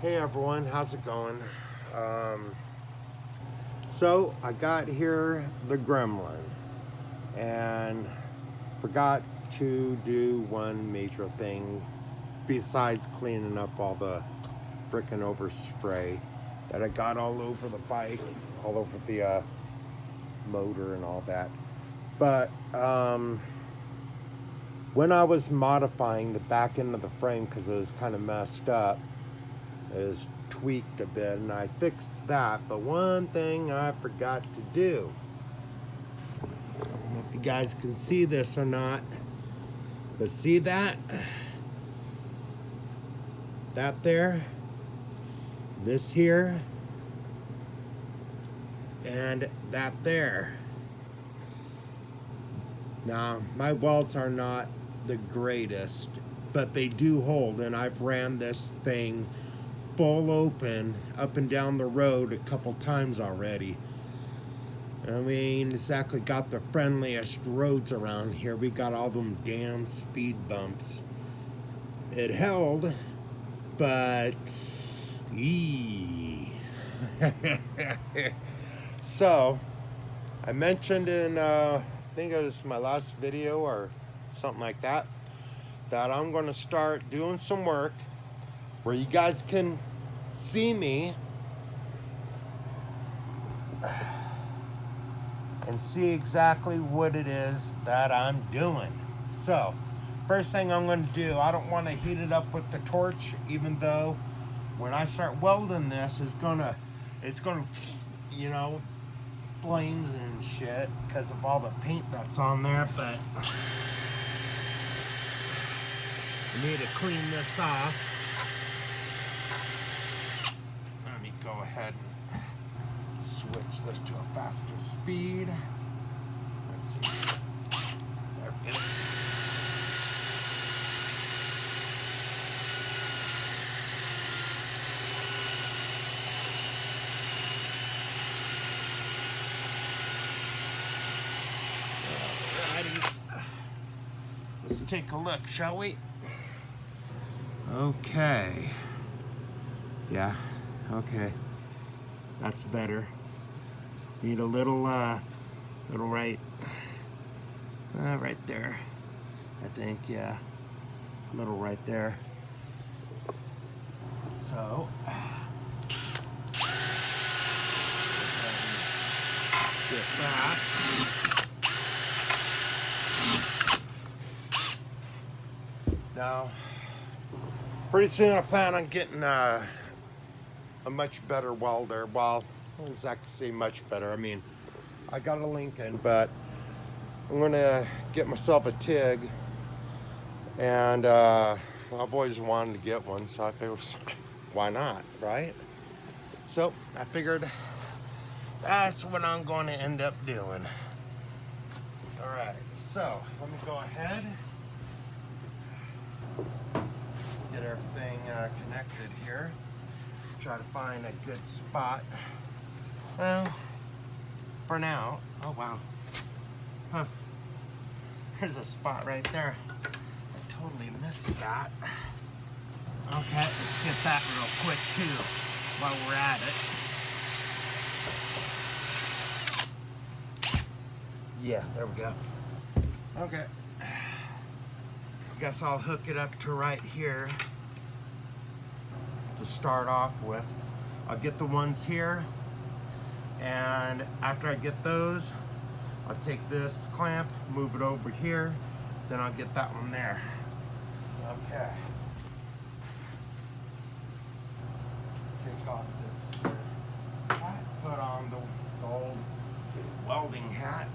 Hey everyone, how's it going? Um, so I got here the gremlin and forgot to do one major thing besides cleaning up all the frickin' overspray that I got all over the bike, all over the motor and all that. But when I was modifying the back end of the frame because it was kind of messed up, is tweaked a bit and I fixed that, but one thing I forgot to do, I don't know if you guys can see this or not, but see that there, this here, and that there. Now my welds are not the greatest, but they do hold, and I've ran this thing full open up and down the road a couple times already. I mean, it's actually got the friendliest roads around here. We got all them damn speed bumps. It held, but so I mentioned in I think it was my last video or something like that, that I'm going to start doing some work where you guys can see me and see exactly what it is that I'm doing. So, first thing I'm going to do, I don't want to heat it up with the torch, even though when I start welding this, it's gonna, you know, flames and shit because of all the paint that's on there. But I need to clean this off. Let me go ahead and switch this to a faster speed. Let's see. There we go. Alrighty. Let's take a look, shall we? Okay. Yeah, okay. That's better. Need a little right there. I think, yeah. A little right there. So, get that. Now, pretty soon I plan on getting a much better welder. Well, I don't exactly say much better. I mean, I got a Lincoln, but I'm gonna get myself a TIG, and I've always wanted to get one, so I figured, why not, right? So I figured that's what I'm going to end up doing. All right, so let me go ahead, get everything connected here. Try to find a good spot. Well, for now, oh wow. Huh. There's a spot right there. I totally missed that. Okay, let's get that real quick too, while we're at it. Yeah, there we go. Okay. Guess I'll hook it up to right here to start off with. I'll get the ones here, and after I get those, I'll take this clamp, move it over here, then I'll get that one there. Okay. Take off this hat, put on the old welding hat.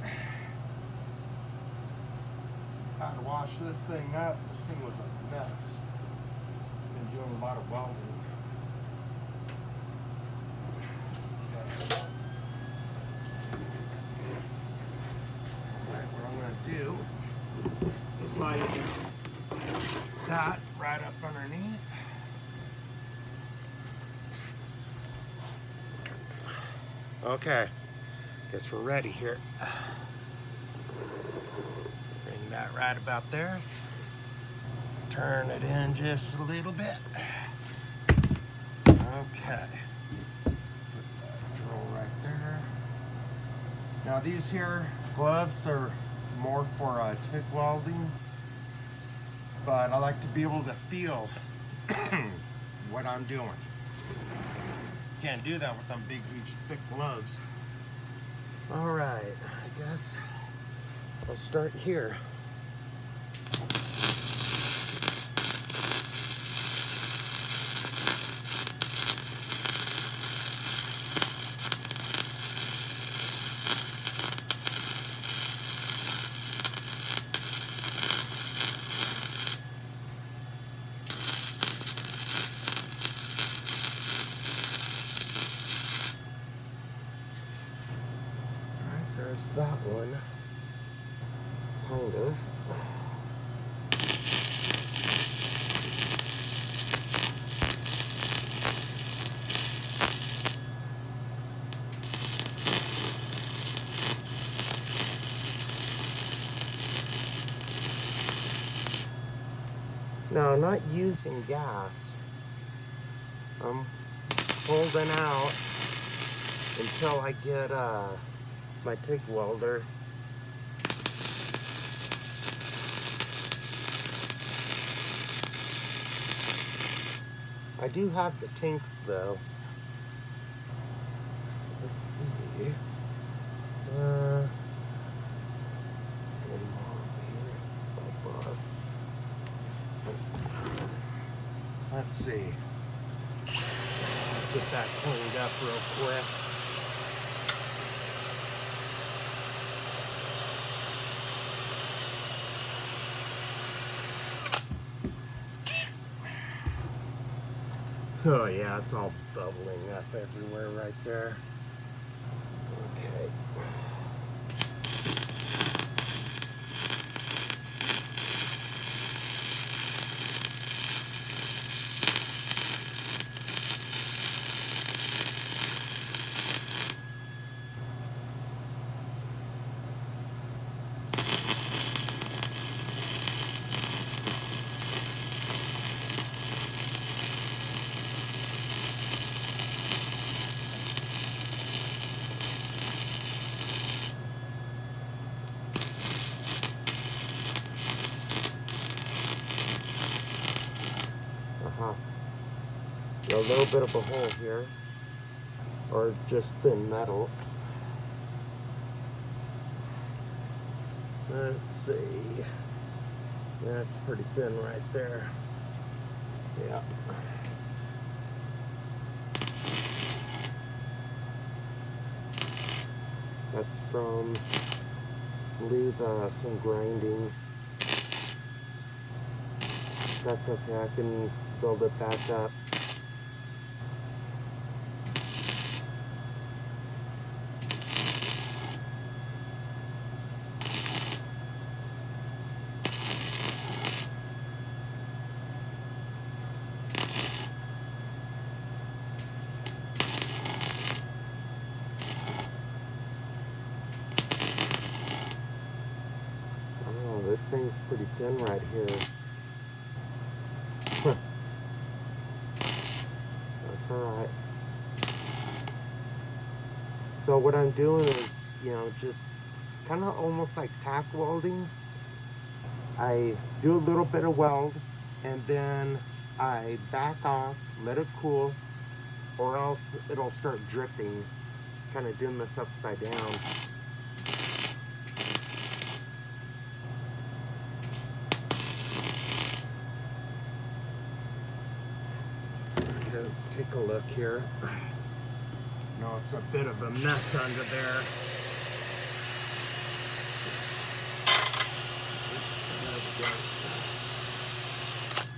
Had to wash this thing up. This thing was a mess. Been doing a lot of welding. Okay. Alright, what I'm going to do is slide that right up underneath. Okay, guess we're ready here. Bring that right about there. Turn it in just a little bit. these here gloves are more for TIG welding, but I like to be able to feel what I'm doing. Can't do that with them big, huge, thick gloves. All right, I guess I'll start here. There's that one, kind of. No, not using gas. I'm holding out until I get my TIG welder. I do have the tanks though. Let's see. One more over here by far. Let's see. Let's get that cleaned up real quick. Oh yeah, it's all bubbling up everywhere right there. Okay. A little bit of a hole here, or just thin metal. Let's see. That's pretty thin right there. Yeah. That's from, I believe, some grinding. That's okay, I can build it back up. Oh, this thing's pretty thin right here. That's alright. So what I'm doing is, just kind of almost like tack welding. I do a little bit of weld and then I back off, let it cool, or else it'll start dripping. Kind of doing this upside down. Okay, let's take a look here. No, it's a bit of a mess under there.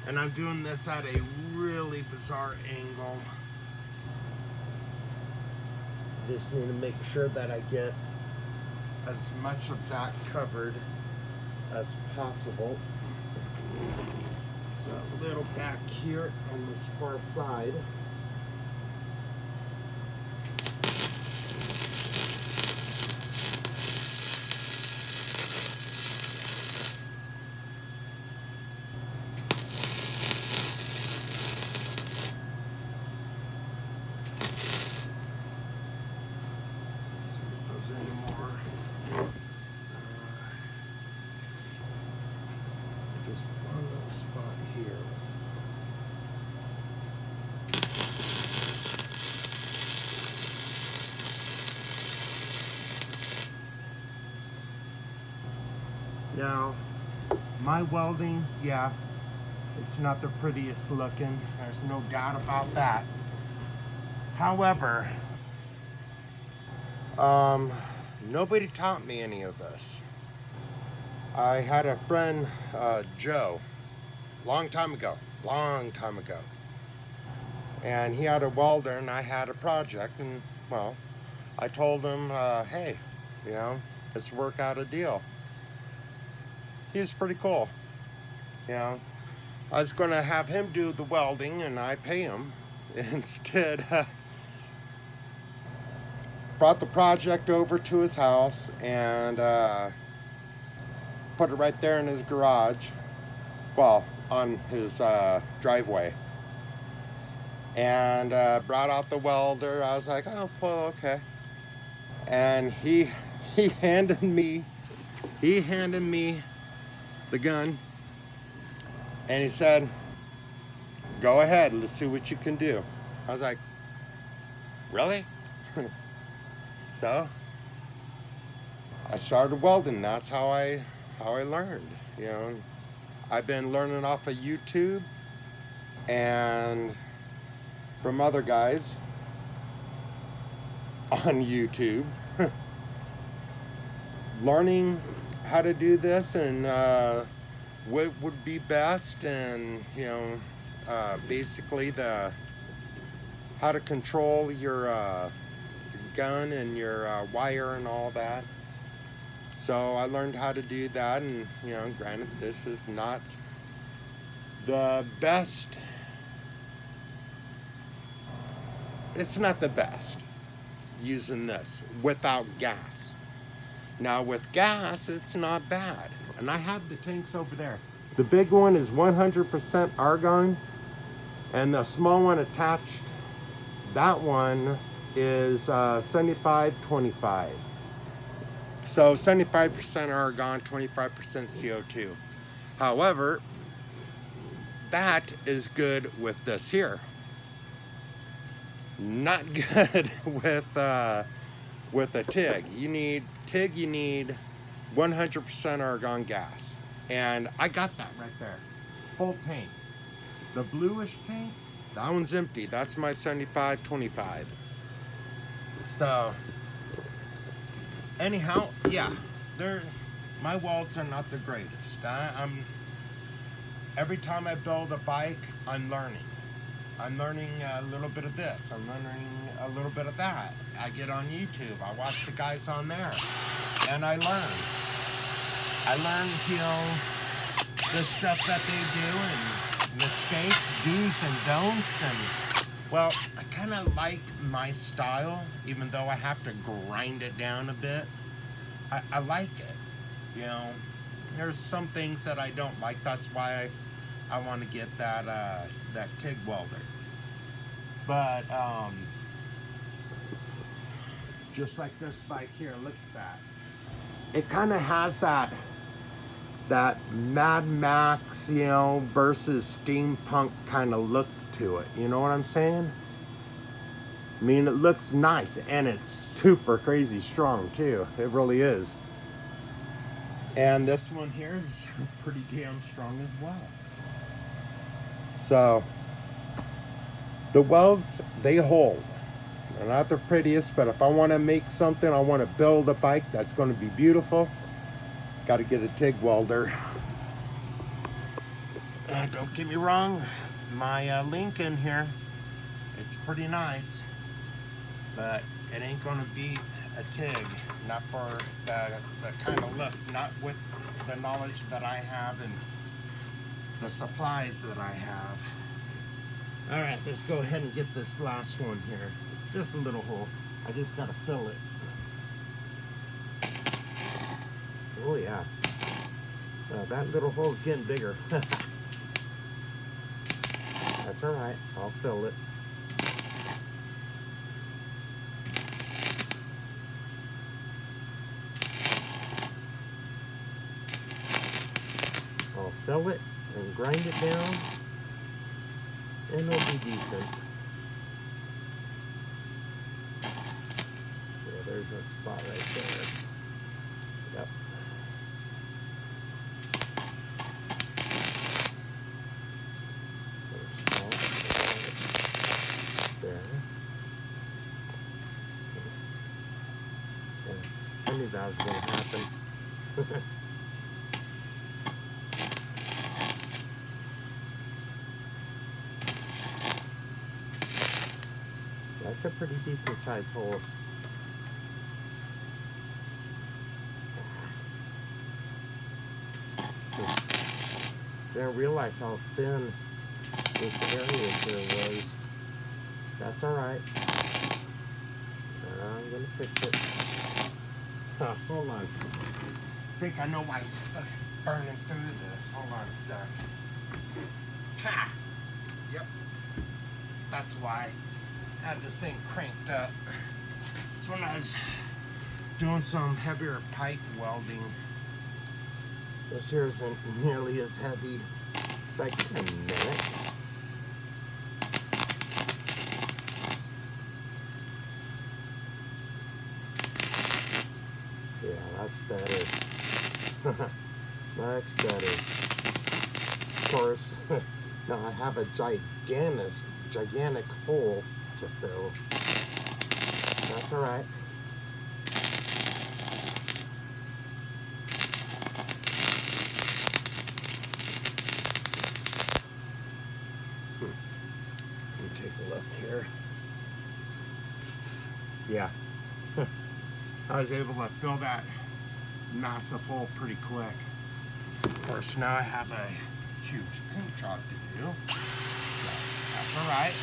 And I'm doing this at a really bizarre angle. Just need to make sure that I get as much of that covered as possible. So a little back here on this far side. See if there's any more. Now, my welding, yeah, it's not the prettiest looking. There's no doubt about that. However, nobody taught me any of this. I had a friend, Joe, long time ago, and he had a welder and I had a project, and well, I told him, hey, you know, let's work out a deal. He was pretty cool, you know. I was going to have him do the welding and I pay him. Instead, brought the project over to his house and put it right there in his garage, well, on his driveway, and brought out the welder. I was like, oh, well, okay. And he handed me the gun, and he said, go ahead, let's see what you can do. I was like, really? So I started welding. That's how I learned. You know, I've been learning off of YouTube and from other guys on YouTube, learning how to do this and what would be best, and you know, basically how to control your gun and your wire and all that. So I learned how to do that, and you know, granted, this is not the best. It's not the best using this without gas. Now with gas, it's not bad. And I have the tanks over there. The big one is 100% argon, and the small one attached, that one is 75-25. So 75% argon, 25% CO2. However, that is good with this here. Not good with a TIG. You need 100% argon gas. And I got that right there. Full tank. The bluish tank, that one's empty. That's my 75-25. So, anyhow, yeah, my welds are not the greatest. Every time I build a bike, I'm learning. I'm learning a little bit of this. I'm learning a little bit of that. I get on YouTube. I watch the guys on there, and I learn. I learn, you know, the stuff that they do and mistakes, do's and don'ts, and well, I kind of like my style, even though I have to grind it down a bit. I like it, you know. There's some things that I don't like. That's why I want to get that TIG welder. But just like this bike here, look at that. It kind of has that Mad Max, you know, versus steampunk kind of look to it. You know what I'm saying? I mean, it looks nice, and it's super crazy strong too. It really is. And this one here is pretty damn strong as well. So the welds, they hold. They're not the prettiest, but if I want to make something, I want to build a bike that's going to be beautiful, got to get a TIG welder. Don't get me wrong, my Lincoln here, it's pretty nice, but it ain't going to beat a TIG, not for the kind of looks, not with the knowledge that I have and the supplies that I have. All right, let's go ahead and get this last one here. It's just a little hole. I just got to fill it. Oh yeah. That little hole's getting bigger. That's all right. I'll fill it. I'll fill it and grind it down, and it'll be decent. Yeah, there's a spot right there. Yep. I knew that was going to happen. That's a pretty decent sized hole. Didn't realize how thin this area here was. That's alright. I'm gonna fix it. Huh, hold on. I think I know why it's burning through this. Hold on a sec. Ha! Yep. That's why I had this thing cranked up. It's when I was doing some heavier pipe welding. This here isn't nearly as heavy. Like a minute. Yeah, that's better. Much better. Of course, now I have a gigantic hole to fill. That's alright. Let me take a look here. Yeah. I was able to fill that massive hole pretty quick. Of course, now I have a huge paint job to do. So that's alright.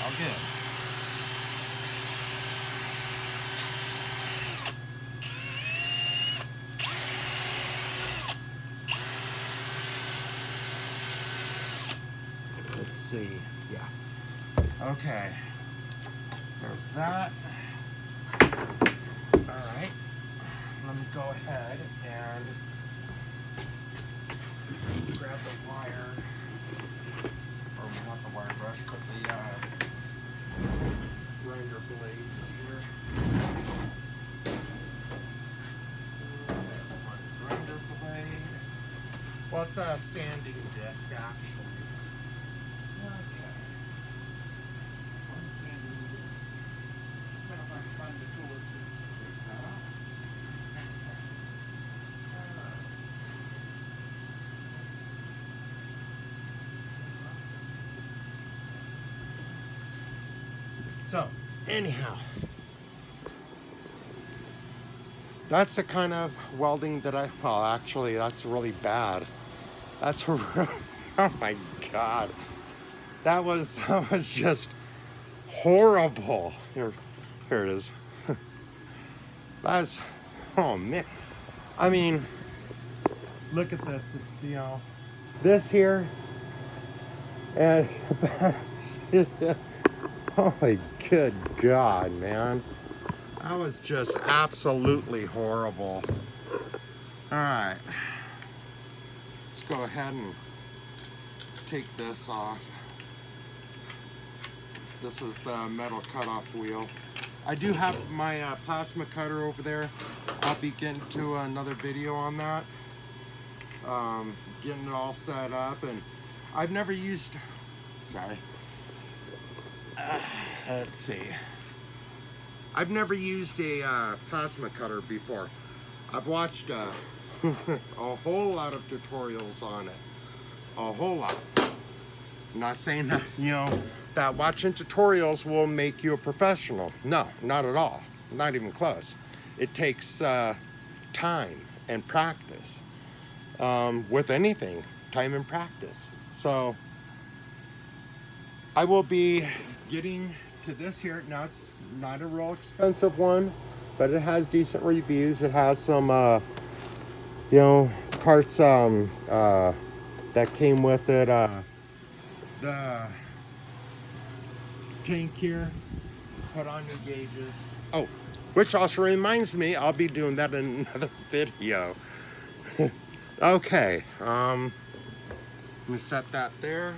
All good. Let's see. Yeah. Okay. There's that. Alright. Let me go ahead and grab the wire, or not the wire brush, but the grinder blades here. One grinder blade. Well, it's a sanding disc, actually. Okay. One sanding disc. I'm gonna find the tool to take that off. So, anyhow, that's the kind of welding that well, actually, that's really bad. That's oh my God. That was just horrible. Here it is. That's, oh man. I mean, look at this, you know, this here, and oh my good God, man. That was just absolutely horrible. Alright. Let's go ahead and take this off. This is the metal cutoff wheel. I do have my plasma cutter over there. I'll be getting to another video on that. Getting it all set up, and I've never used, sorry. Let's see. I've never used a plasma cutter before. I've watched a whole lot of tutorials on it. A whole lot. I'm not saying that, you know, that watching tutorials will make you a professional. No, not at all. Not even close. It takes time and practice. With anything, time and practice. So I will be getting to this here. Now, it's not a real expensive one, but it has decent reviews. It has some you know, parts that came with it. The tank here, put on new gauges. Oh, which also reminds me, I'll be doing that in another video. Okay, let me set that there.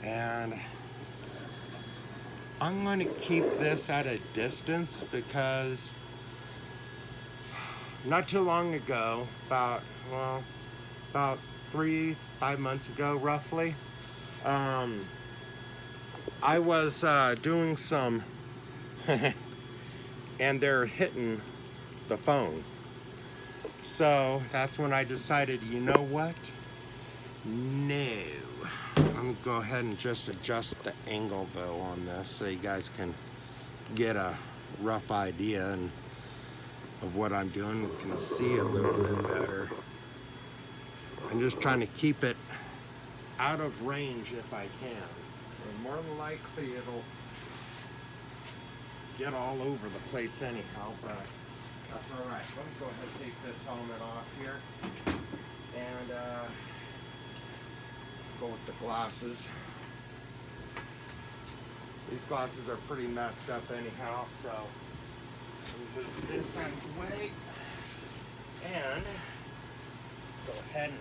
And I'm going to keep this at a distance because not too long ago, about 3-5 months ago roughly, I was doing some and they're hitting the phone. So that's when I decided, you know what? No. I'm gonna go ahead and just adjust the angle though on this so you guys can get a rough idea of what I'm doing. We can see a little bit better. I'm just trying to keep it out of range if I can. And more than likely it'll get all over the place anyhow, but that's all right. Let me go ahead and take this helmet off here and go with the glasses. These glasses are pretty messed up anyhow, so let me move this out of the way and go ahead and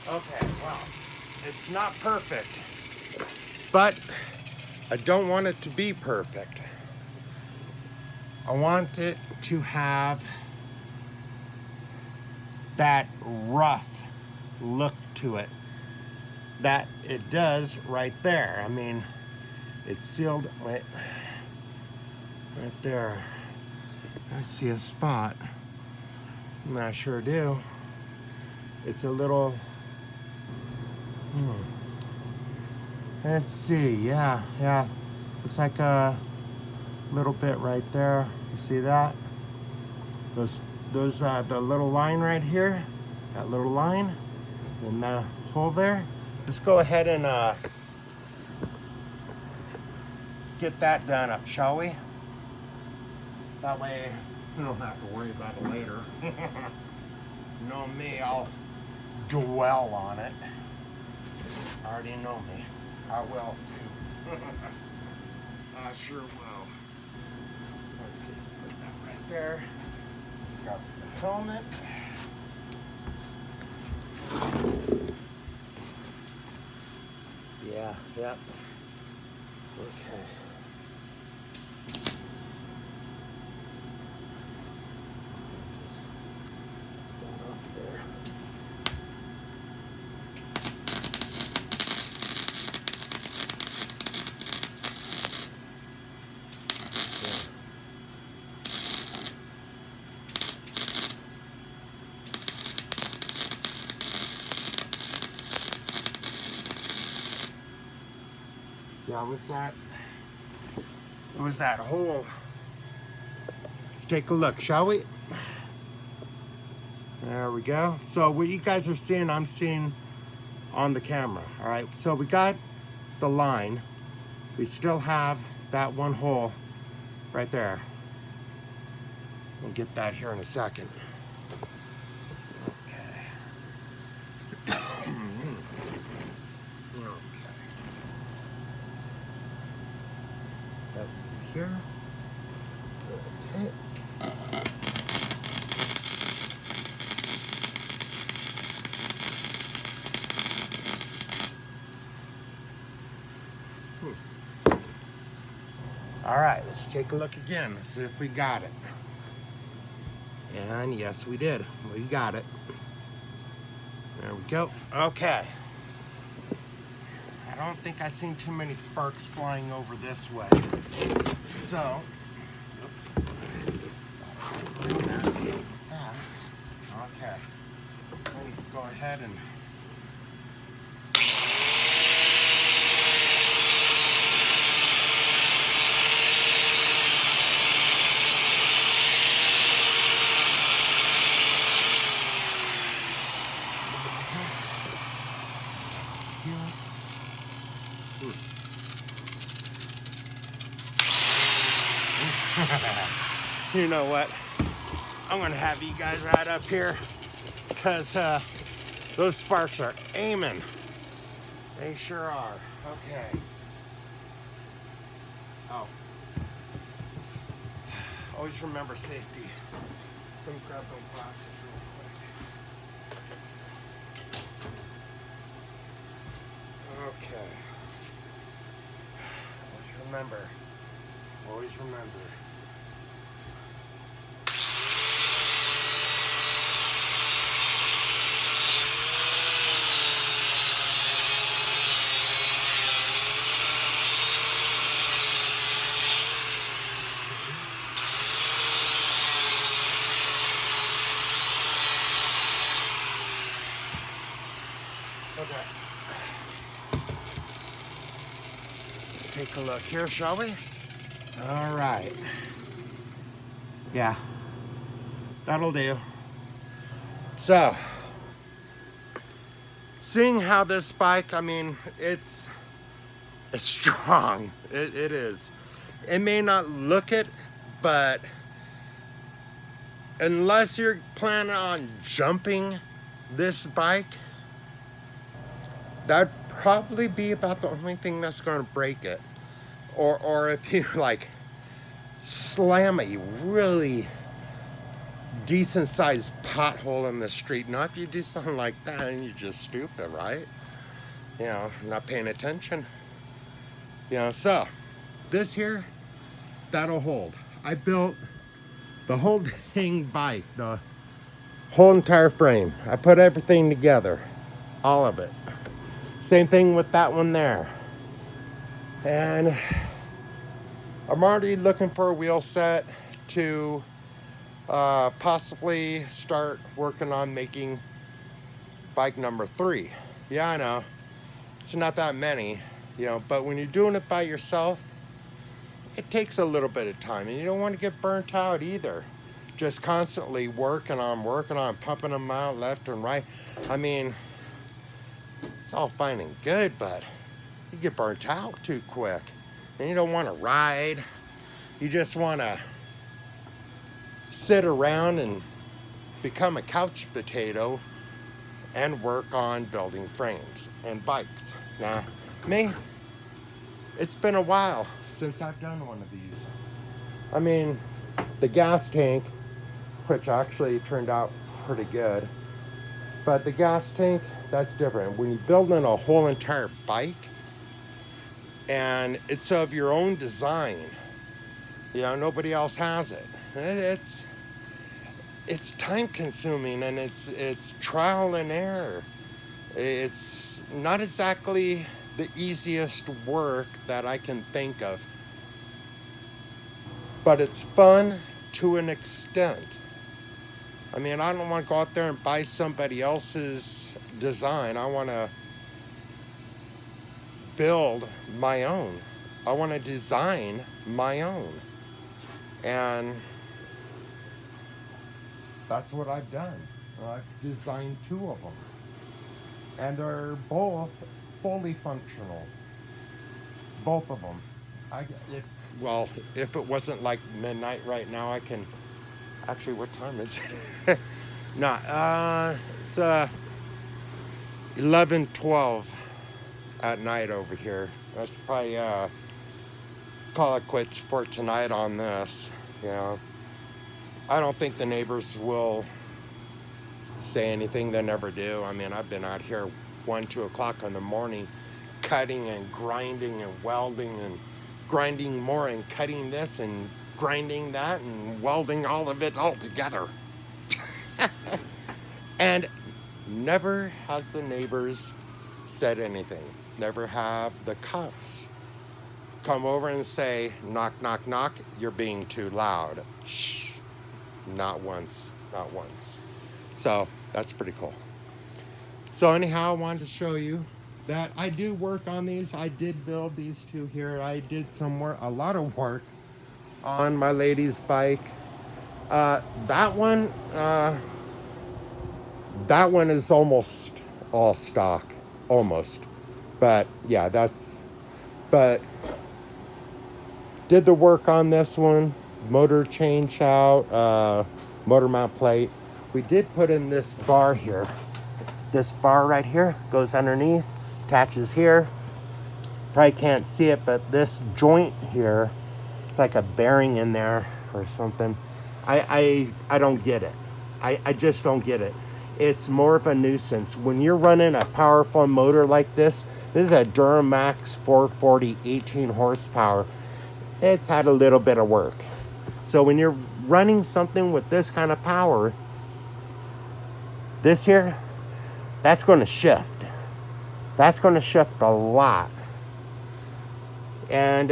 okay, well, it's not perfect, but I don't want it to be perfect. I want it to have that rough look to it that it does right there. I mean, it's sealed, wait, right there. I see a spot, and I sure do. It's a little, let's see, yeah. Looks like a little bit right there. You see that? Those the little line right here, that little line, and the hole there. Let's go ahead and get that done up, shall we? That way we don't have to worry about it later. You know me, I'll dwell on it. I already know me. I will too. I sure will. Let's see, put that right there. Got the helmet. Yeah. Okay. Just get that off there. Yeah, it was that hole. Let's take a look, shall we? There we go. So what you guys are seeing, I'm seeing on the camera. All right, so we got the line. We still have that one hole right there. We'll get that here in a second. Okay. Okay. Up here. Okay. All right, let's take a look again. Let's see if we got it. And yes, we did. We got it. There we go. Okay. I don't think I've seen too many sparks flying over this way. So, oops. Okay. Let me go ahead and you know what? I'm gonna have you guys right up here because those sparks are aiming. They sure are. Okay. Oh. Always remember safety. Let me grab my glasses real quick. Okay. Always remember. Always remember. Okay. Let's take a look here, shall we? All right. Yeah, that'll do. So, seeing how this bike, I mean, it's strong. It is. It may not look it, but unless you're planning on jumping this bike, that'd probably be about the only thing that's going to break it. Or if you like slam a really decent sized pothole in the street. Now if you do something like that and you're just stupid, right? You know, not paying attention. You know, so this here, that'll hold. I built the whole dang bike, the whole entire frame. I put everything together, all of it. Same thing with that one there. And I'm already looking for a wheel set to possibly start working on making bike number 3. Yeah, I know, it's not that many, you know, but when you're doing it by yourself, it takes a little bit of time, and you don't want to get burnt out either. Just constantly working on, pumping them out left and right. I mean, it's all fine and good, but you get burnt out too quick, and you don't want to ride. You just want to sit around and become a couch potato and work on building frames and bikes. Now, me, it's been a while since I've done one of these. I mean, the gas tank, which actually turned out pretty good, but the gas tank, that's different. When you're building a whole entire bike and it's of your own design, you know, nobody else has it. It's time consuming, and it's trial and error. It's not exactly the easiest work that I can think of, but it's fun to an extent. I mean, I don't want to go out there and buy somebody else's design. I want to build my own. I want to design my own. And that's what I've done. I've designed 2 of them. And they're both fully functional. Both of them. Well, if it wasn't like midnight right now, I can... Actually, what time is it? It's 11:12 at night over here. I should probably call it quits for tonight on this. You know, I don't think the neighbors will say anything. They never do. I mean, I've been out here 1, 2 o'clock in the morning cutting and grinding and welding and grinding more and cutting this and grinding that and welding all of it all together. And never has the neighbors said anything. Never have the cops come over and say, knock, knock, knock, you're being too loud. Shh. Not once. Not once. So that's pretty cool. So anyhow, I wanted to show you that I do work on these. I did build these 2 here. I did a lot of work on my lady's bike. That one is almost all stock. Almost. But yeah, but did the work on this one. Motor change out, motor mount plate. We did put in this bar here. This bar right here goes underneath, attaches here. Probably can't see it, but this joint here, it's like a bearing in there or something. I don't get it. I just don't get it. It's more of a nuisance. When you're running a powerful motor like this is a Duramax 440, 18 horsepower. It's had a little bit of work. So when you're running something with this kind of power, this here, that's going to shift. That's going to shift a lot. And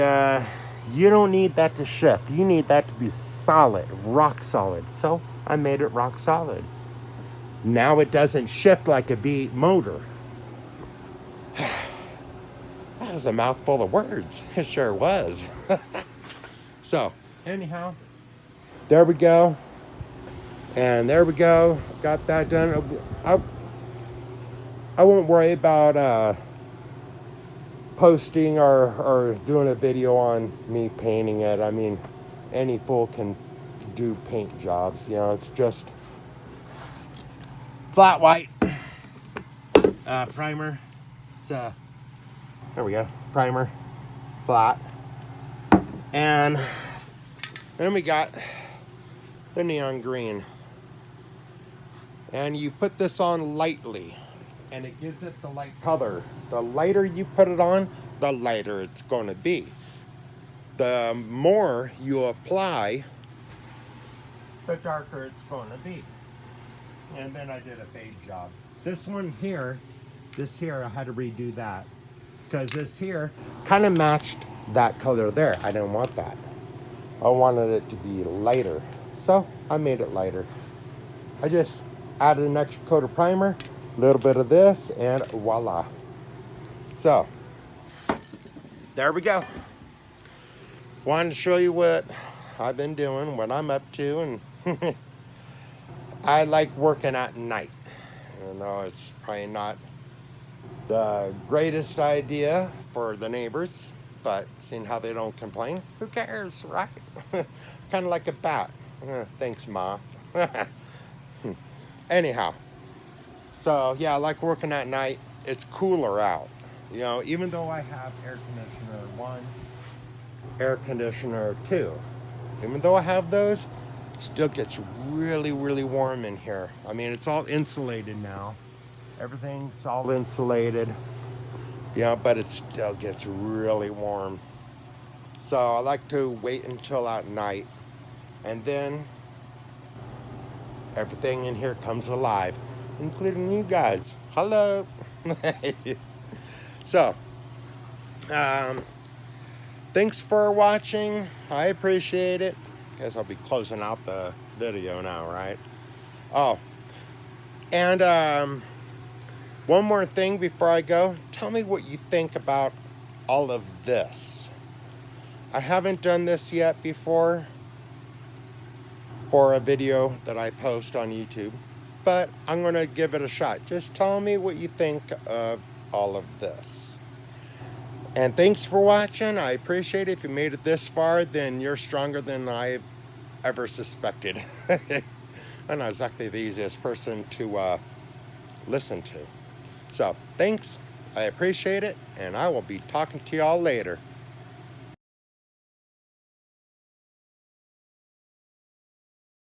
you don't need that to shift. You need that to be solid, rock solid. So I made it rock solid. Now it doesn't shift like a V8 motor. That was a mouthful of words. It sure was. So, anyhow, there we go. And there we go. Got that done. I won't worry about posting or doing a video on me painting it. I mean, any fool can do paint jobs. You know, it's just flat white primer. It's there we go, primer, flat, and then we got the neon green, and you put this on lightly and it gives it the light color. The lighter you put it on, the lighter it's going to be. The more you apply, the darker it's going to be. And then I did a fade job. This one here, I had to redo that because this here kind of matched that color there. I didn't want that. I wanted it to be lighter, so I made it lighter. I just added an extra coat of primer, a little bit of this, and voila. So there we go. Wanted to show you what I've been doing, what I'm up to, and I like working at night. You know, it's probably not the greatest idea for the neighbors, but seeing how they don't complain, who cares, right? Kind of like a bat. Thanks, Ma. Anyhow, so yeah, I like working at night. It's cooler out. You know, even though I have air conditioner 1, air conditioner 2, even though I have those, still gets really, really warm in here. I mean, it's all insulated now. Everything's all insulated. Yeah, but it still gets really warm. So I like to wait until at night, and then everything in here comes alive, including you guys. Hello. So, thanks for watching. I appreciate it. Guess I'll be closing out the video now, right? Oh, and one more thing before I go. Tell me what you think about all of this. I haven't done this yet before for a video that I post on YouTube, but I'm going to give it a shot. Just tell me what you think of all of this. And thanks for watching. I appreciate it. If you made it this far, then you're stronger than I've ever suspected. I'm not exactly the easiest person to listen to. So, thanks. I appreciate it, and I will be talking to y'all later.